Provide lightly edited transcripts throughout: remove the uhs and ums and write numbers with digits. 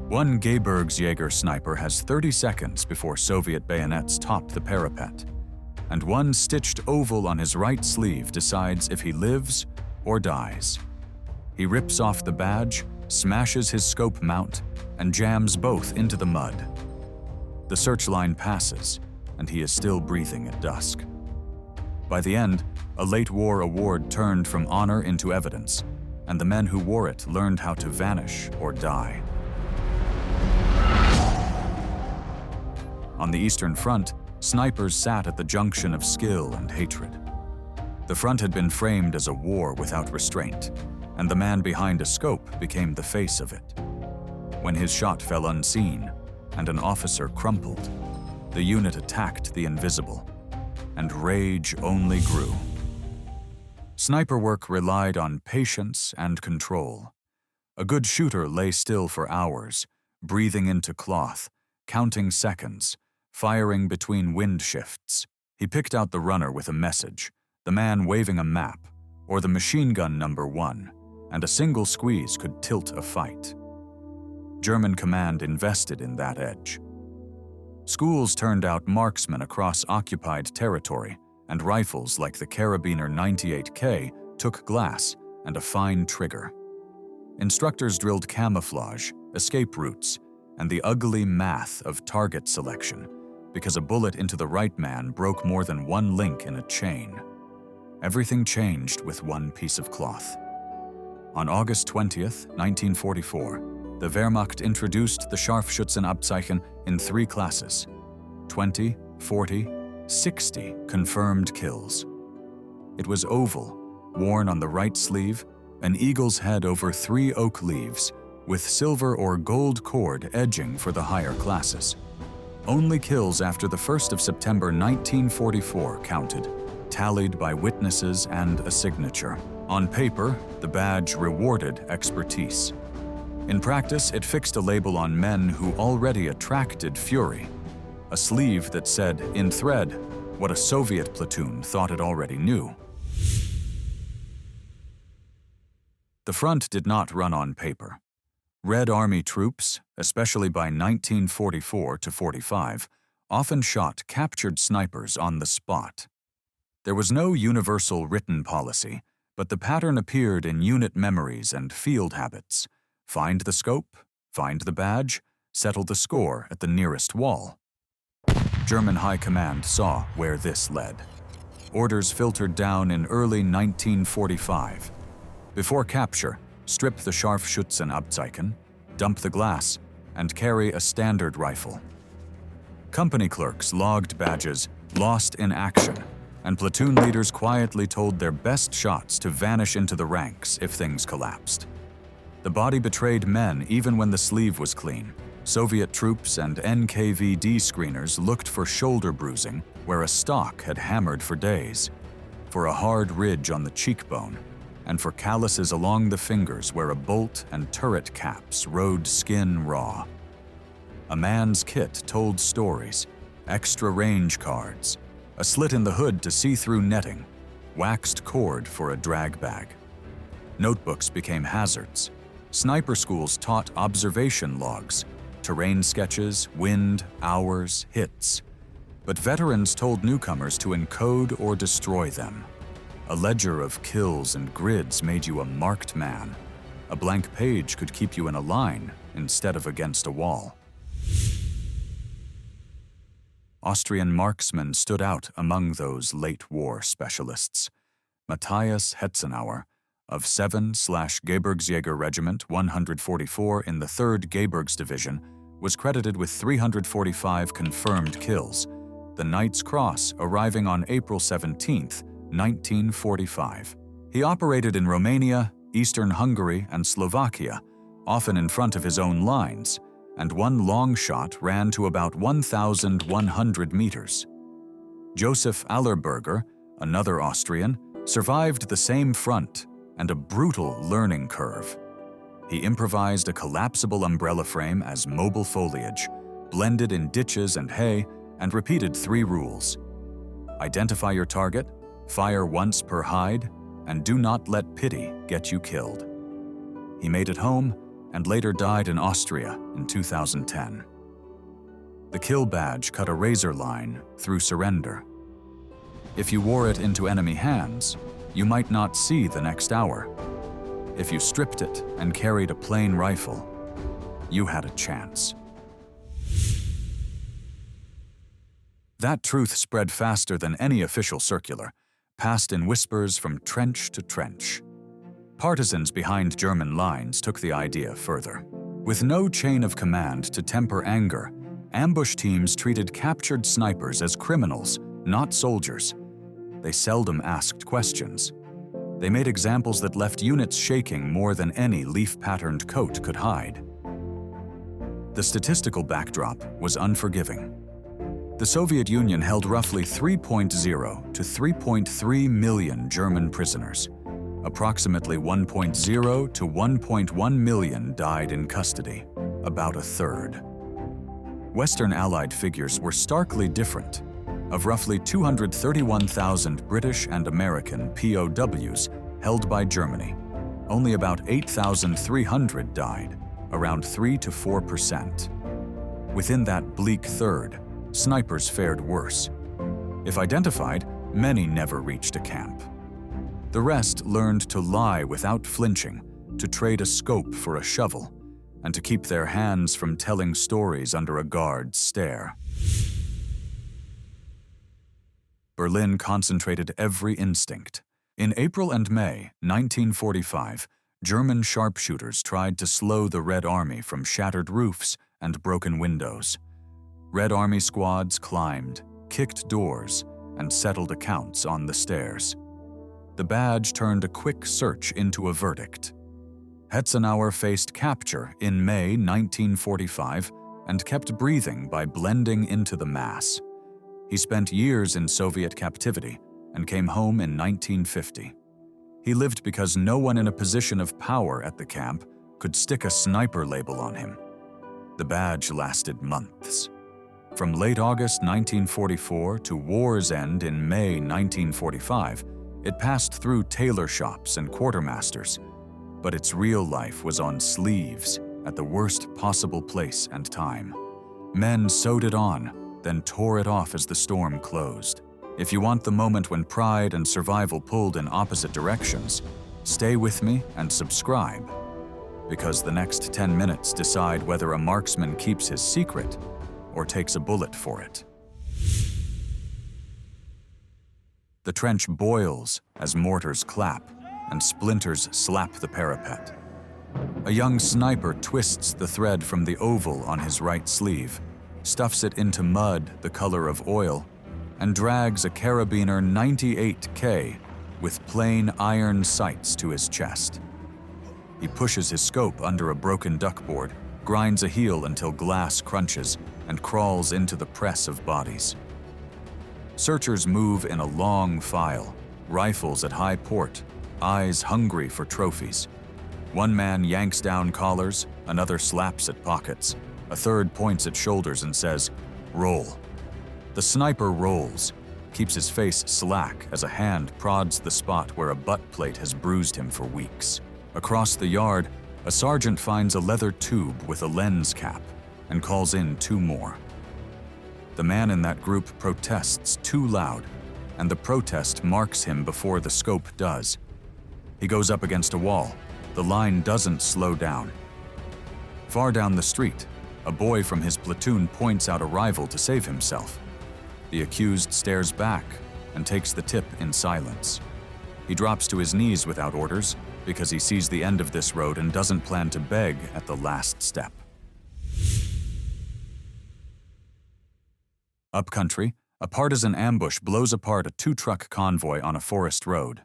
One Gebirgsjäger sniper has 30 seconds before Soviet bayonets top the parapet, and one stitched oval on his right sleeve decides if he lives or dies. He rips off the badge, smashes his scope mount, and jams both into the mud. The searchline passes, and he is still breathing at dusk. By the end, a late war award turned from honor into evidence, and the men who wore it learned how to vanish or die. On the Eastern Front, snipers sat at the junction of skill and hatred. The front had been framed as a war without restraint, and the man behind a scope became the face of it. When his shot fell unseen, and an officer crumpled, the unit attacked the invisible, and rage only grew. Sniper work relied on patience and control. A good shooter lay still for hours, breathing into cloth, counting seconds, firing between wind shifts. He picked out the runner with a message, the man waving a map, or the machine gun number 1, and a single squeeze could tilt a fight. German command invested in that edge. Schools turned out marksmen across occupied territory, and rifles like the Carabiner 98K took glass and a fine trigger. Instructors drilled camouflage, escape routes, and the ugly math of target selection, because a bullet into the right man broke more than one link in a chain. Everything changed with one piece of cloth. On August 20th, 1944, the Wehrmacht introduced the Scharfschützenabzeichen in 3 classes: 20, 40, 60 confirmed kills. It was oval, worn on the right sleeve, an eagle's head over 3 oak leaves, with silver or gold cord edging for the higher classes. Only kills after the 1st of September 1944 counted, tallied by witnesses and a signature. On paper, the badge rewarded expertise. In practice, it fixed a label on men who already attracted fury, a sleeve that said, in thread, what a Soviet platoon thought it already knew. The front did not run on paper. Red Army troops, especially by 1944 to 45, often shot captured snipers on the spot. There was no universal written policy, but the pattern appeared in unit memories and field habits. Find the scope, find the badge, settle the score at the nearest wall. German High Command saw where this led. Orders filtered down in early 1945. Before capture, strip the Scharfschützenabzeichen, dump the glass, and carry a standard rifle. Company clerks logged badges lost in action, and platoon leaders quietly told their best shots to vanish into the ranks if things collapsed. The body betrayed men even when the sleeve was clean. Soviet troops and NKVD screeners looked for shoulder bruising where a stock had hammered for days, for a hard ridge on the cheekbone, and for calluses along the fingers where a bolt and turret caps rode skin raw. A man's kit told stories, extra range cards, a slit in the hood to see through netting, waxed cord for a drag bag. Notebooks became hazards. Sniper schools taught observation logs, terrain sketches, wind, hours, hits. But veterans told newcomers to encode or destroy them. A ledger of kills and grids made you a marked man. A blank page could keep you in a line instead of against a wall. Austrian marksmen stood out among those late war specialists. Matthias Hetzenauer, of 7/Gebirgsjäger Regiment 144 in the 3rd Gebirgs Division, was credited with 345 confirmed kills, the Knight's Cross arriving on April 17, 1945. He operated in Romania, Eastern Hungary, and Slovakia, often in front of his own lines, and one long shot ran to about 1,100 meters. Joseph Allerberger, another Austrian, survived the same front and a brutal learning curve. He improvised a collapsible umbrella frame as mobile foliage, blended in ditches and hay, and repeated 3 rules. Identify your target, fire once per hide, and do not let pity get you killed. He made it home and later died in Austria in 2010. The kill badge cut a razor line through surrender. If you wore it into enemy hands, you might not see the next hour. If you stripped it and carried a plain rifle, you had a chance. That truth spread faster than any official circular, passed in whispers from trench to trench. Partisans behind German lines took the idea further. With no chain of command to temper anger, ambush teams treated captured snipers as criminals, not soldiers. They seldom asked questions. They made examples that left units shaking more than any leaf-patterned coat could hide. The statistical backdrop was unforgiving. The Soviet Union held roughly 3.0 to 3.3 million German prisoners. Approximately 1.0 to 1.1 million died in custody, about a third. Western Allied figures were starkly different. Of roughly 231,000 British and American POWs held by Germany, only about 8,300 died, around 3 to 4%. Within that bleak third, snipers fared worse. If identified, many never reached a camp. The rest learned to lie without flinching, to trade a scope for a shovel, and to keep their hands from telling stories under a guard's stare. Berlin concentrated every instinct. In April and May 1945, German sharpshooters tried to slow the Red Army from shattered roofs and broken windows. Red Army squads climbed, kicked doors, and settled accounts on the stairs. The badge turned a quick search into a verdict. Hetzenauer faced capture in May 1945 and kept breathing by blending into the mass. He spent years in Soviet captivity and came home in 1950. He lived because no one in a position of power at the camp could stick a sniper label on him. The badge lasted months. From late August 1944 to war's end in May 1945, it passed through tailor shops and quartermasters, but its real life was on sleeves at the worst possible place and time. Men sewed it on, then tore it off as the storm closed. If you want the moment when pride and survival pulled in opposite directions, stay with me and subscribe, because the next 10 minutes decide whether a marksman keeps his secret or takes a bullet for it. The trench boils as mortars clap and splinters slap the parapet. A young sniper twists the thread from the oval on his right sleeve, stuffs it into mud the color of oil, and drags a carabiner 98K with plain iron sights to his chest. He pushes his scope under a broken duckboard, grinds a heel until glass crunches, and crawls into the press of bodies. Searchers move in a long file, rifles at high port, eyes hungry for trophies. One man yanks down collars, another slaps at pockets, a third points at shoulders and says, "Roll." The sniper rolls, keeps his face slack as a hand prods the spot where a butt plate has bruised him for weeks. Across the yard, a sergeant finds a leather tube with a lens cap and calls in 2 more. The man in that group protests too loud, and the protest marks him before the scope does. He goes up against a wall. The line doesn't slow down. Far down the street, a boy from his platoon points out a rival to save himself. The accused stares back and takes the tip in silence. He drops to his knees without orders because he sees the end of this road and doesn't plan to beg at the last step. Upcountry, a partisan ambush blows apart a 2-truck convoy on a forest road.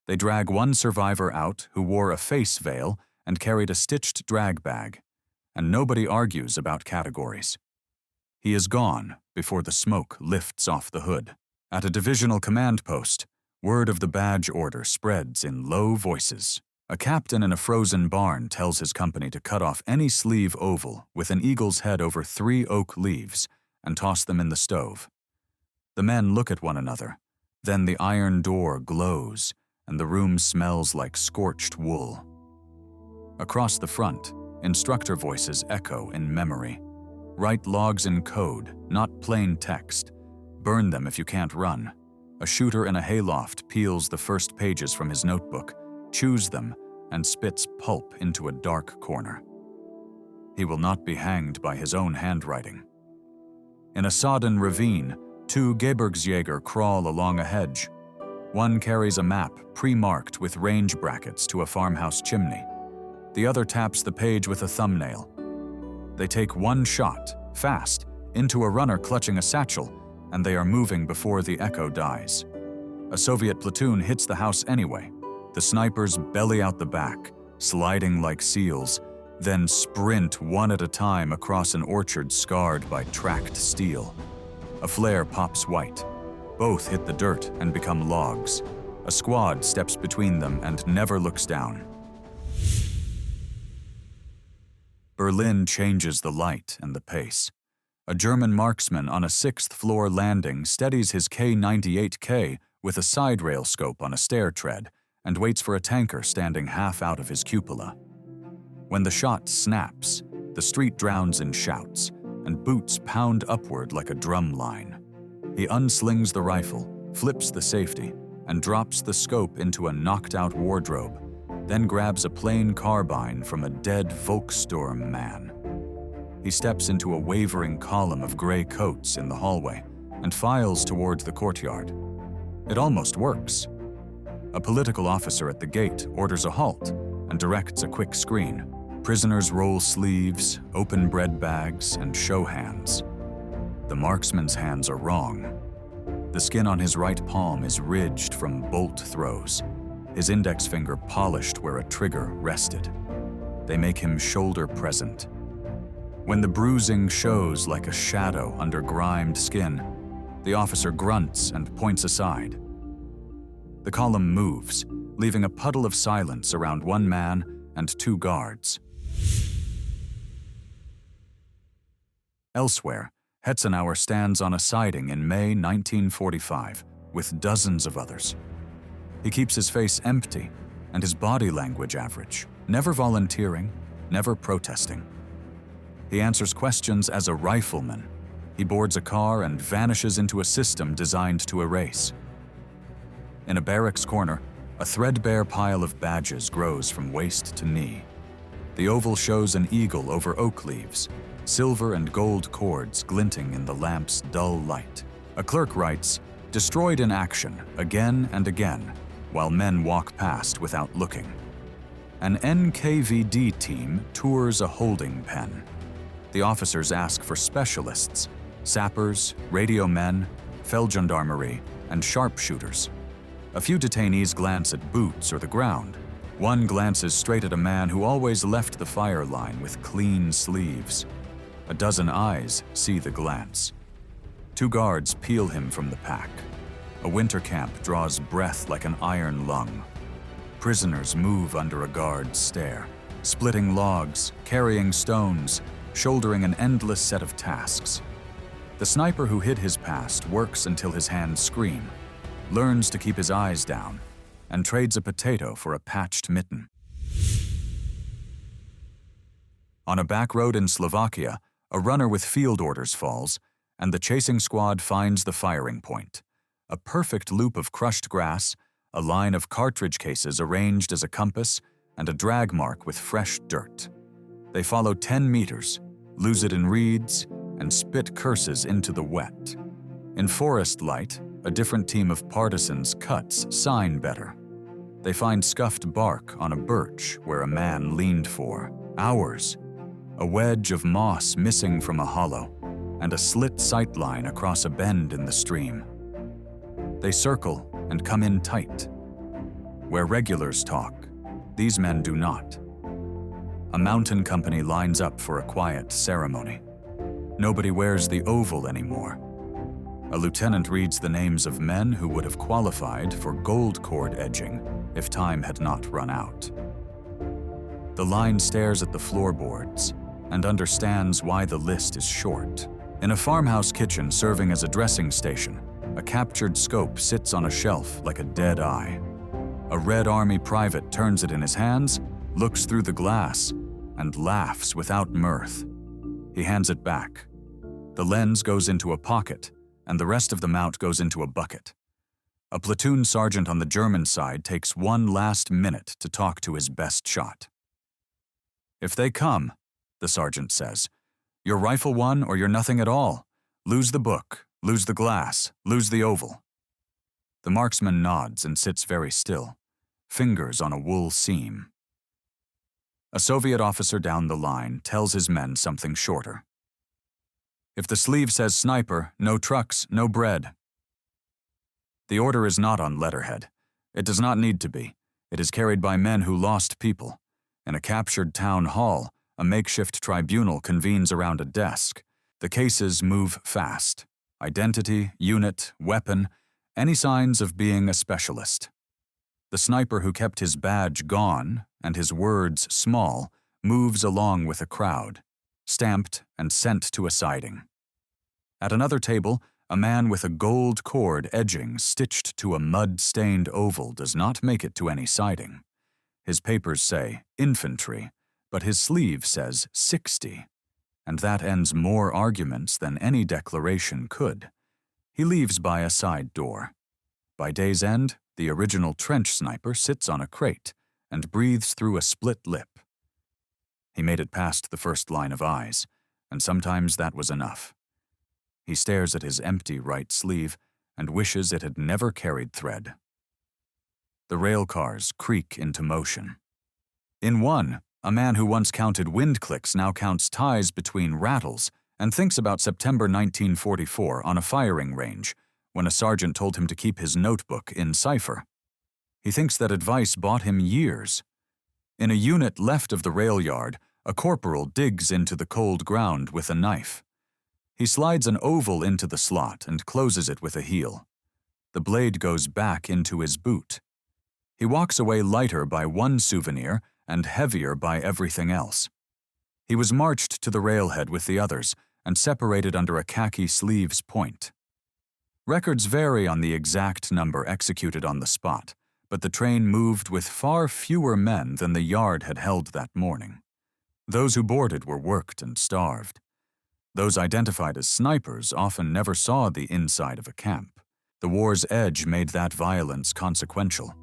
They drag one survivor out who wore a face veil and carried a stitched drag bag, and nobody argues about categories. He is gone before the smoke lifts off the hood. At a divisional command post, word of the badge order spreads in low voices. A captain in a frozen barn tells his company to cut off any sleeve oval with an eagle's head over 3 oak leaves and toss them in the stove. The men look at one another. Then the iron door glows, and the room smells like scorched wool. Across the front, Instructor voices echo in memory. Write logs in code, not plain text. Burn them if you can't run. A shooter in a hayloft peels the first pages from his notebook, chews them, and spits pulp into a dark corner. He will not be hanged by his own handwriting. In a sodden ravine, 2 Gebirgsjäger crawl along a hedge. One carries a map pre-marked with range brackets to a farmhouse chimney. The other taps the page with a thumbnail. They take one shot, fast, into a runner clutching a satchel, and they are moving before the echo dies. A Soviet platoon hits the house anyway. The snipers belly out the back, sliding like seals, then sprint one at a time across an orchard scarred by tracked steel. A flare pops white. Both hit the dirt and become logs. A squad steps between them and never looks down. Berlin changes the light and the pace. A German marksman on a 6th-floor landing steadies his K-98K with a side rail scope on a stair tread and waits for a tanker standing half out of his cupola. When the shot snaps, the street drowns in shouts, and boots pound upward like a drum line. He unslings the rifle, flips the safety, and drops the scope into a knocked-out wardrobe, then grabs a plain carbine from a dead Volkssturm man. He steps into a wavering column of gray coats in the hallway and files towards the courtyard. It almost works. A political officer at the gate orders a halt and directs a quick screen. Prisoners roll sleeves, open bread bags, and show hands. The marksman's hands are wrong. The skin on his right palm is ridged from bolt throws, his index finger polished where a trigger rested. They make him shoulder present. When the bruising shows like a shadow under grimed skin, the officer grunts and points aside. The column moves, leaving a puddle of silence around one man and 2 guards. Elsewhere, Hetzenauer stands on a siding in May 1945 with dozens of others. He keeps his face empty and his body language average, never volunteering, never protesting. He answers questions as a rifleman. He boards a car and vanishes into a system designed to erase. In a barracks corner, a threadbare pile of badges grows from waist to knee. The oval shows an eagle over oak leaves, silver and gold cords glinting in the lamp's dull light. A clerk writes, "Destroyed in action, again and again," while men walk past without looking. An NKVD team tours a holding pen. The officers ask for specialists, sappers, radio men, Feldgendarmerie, and sharpshooters. A few detainees glance at boots or the ground. One glances straight at a man who always left the fire line with clean sleeves. A dozen eyes see the glance. 2 guards peel him from the pack. A winter camp draws breath like an iron lung. Prisoners move under a guard's stare, splitting logs, carrying stones, shouldering an endless set of tasks. The sniper who hid his past works until his hands scream, learns to keep his eyes down, and trades a potato for a patched mitten. On a back road in Slovakia, a runner with field orders falls, and the chasing squad finds the firing point. A perfect loop of crushed grass, a line of cartridge cases arranged as a compass, and a drag mark with fresh dirt. They follow 10 meters, lose it in reeds, and spit curses into the wet. In forest light, a different team of partisans cuts sign better. They find scuffed bark on a birch where a man leaned for hours, a wedge of moss missing from a hollow, and a slit sightline across a bend in the stream. They circle and come in tight. Where regulars talk, these men do not. A mountain company lines up for a quiet ceremony. Nobody wears the oval anymore. A lieutenant reads the names of men who would have qualified for gold cord edging if time had not run out. The line stares at the floorboards and understands why the list is short. In a farmhouse kitchen serving as a dressing station, a captured scope sits on a shelf like a dead eye. A Red Army private turns it in his hands, looks through the glass, and laughs without mirth. He hands it back. The lens goes into a pocket, and the rest of the mount goes into a bucket. A platoon sergeant on the German side takes one last minute to talk to his best shot. "If they come," the sergeant says, "your rifle won or you're nothing at all. Lose the book, lose the glass, lose the oval." The marksman nods and sits very still, fingers on a wool seam. A Soviet officer down the line tells his men something shorter. "If the sleeve says sniper, no trucks, no bread." The order is not on letterhead. It does not need to be. It is carried by men who lost people. In a captured town hall, a makeshift tribunal convenes around a desk. The cases move fast. Identity, unit, weapon, any signs of being a specialist. The sniper who kept his badge gone and his words small moves along with a crowd, stamped and sent to a siding. At another table, a man with a gold cord edging stitched to a mud-stained oval does not make it to any siding. His papers say infantry, but his sleeve says 60, and that ends more arguments than any declaration could. He leaves by a side door. By day's end, the original trench sniper sits on a crate and breathes through a split lip. He made it past the first line of eyes, and sometimes that was enough. He stares at his empty right sleeve and wishes it had never carried thread. The railcars creak into motion. In one, a man who once counted wind clicks now counts ties between rattles and thinks about September 1944 on a firing range when a sergeant told him to keep his notebook in cipher. He thinks that advice bought him years. In a unit left of the rail yard, a corporal digs into the cold ground with a knife. He slides an oval into the slot and closes it with a heel. The blade goes back into his boot. He walks away lighter by one souvenir and heavier by everything else. He was marched to the railhead with the others and separated under a khaki sleeves point. Records vary on the exact number executed on the spot, but the train moved with far fewer men than the yard had held that morning. Those who boarded were worked and starved. Those identified as snipers often never saw the inside of a camp. The war's edge made that violence consequential.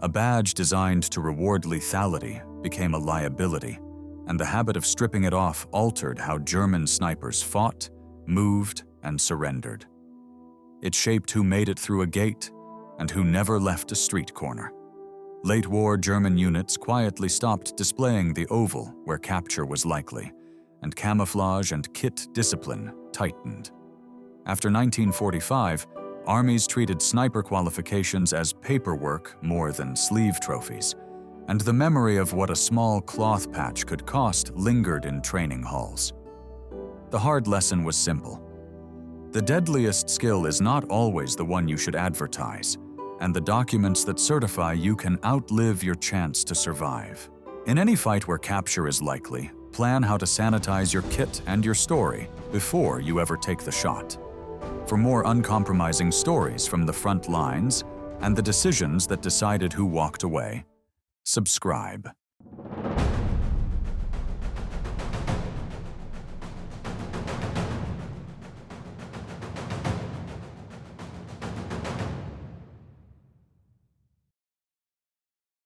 A badge designed to reward lethality became a liability, and the habit of stripping it off altered how German snipers fought, moved, and surrendered. It shaped who made it through a gate and who never left a street corner. Late-war German units quietly stopped displaying the oval where capture was likely, and camouflage and kit discipline tightened. After 1945, armies treated sniper qualifications as paperwork more than sleeve trophies, and the memory of what a small cloth patch could cost lingered in training halls. The hard lesson was simple. The deadliest skill is not always the one you should advertise, and the documents that certify you can outlive your chance to survive. In any fight where capture is likely, plan how to sanitize your kit and your story before you ever take the shot. For more uncompromising stories from the front lines and the decisions that decided who walked away, subscribe.